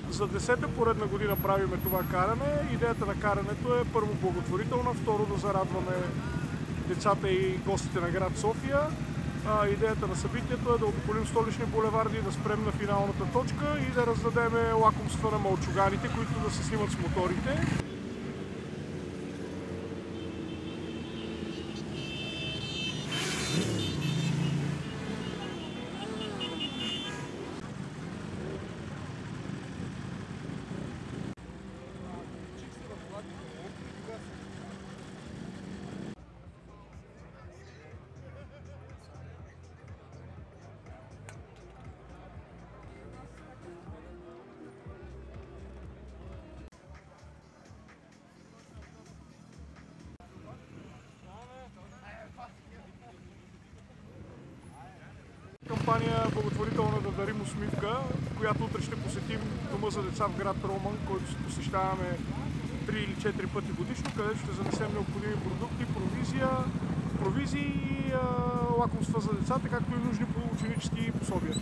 За 10-та поредна година правиме това каране. Идеята на карането е първо благотворителна, второ да зарадваме децата и гостите на град София. Идеята на събитието е да обиколим столични булеварди, да спрем на финалната точка и да раздадем лакомства на мълчуганите, които да се снимат с моторите. Кампания благотворителна да дарим усмивка, която утре ще посетим дома за деца в град Роман, който се посещаваме 3 или 4 пъти годишно, където ще занесем необходими продукти, провизии и лакомства за децата, както и нужни ученически пособия.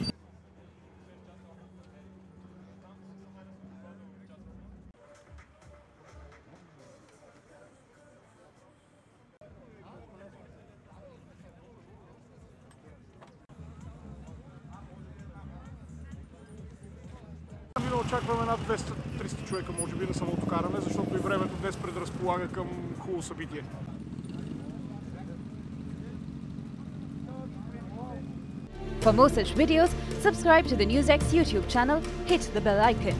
Очакваме над 200-300 човека, може би, на самото каране, защото и времето днес предразполага към хубаво събитие. For more such videos, subscribe to the NewsX YouTube channel, hit the bell icon.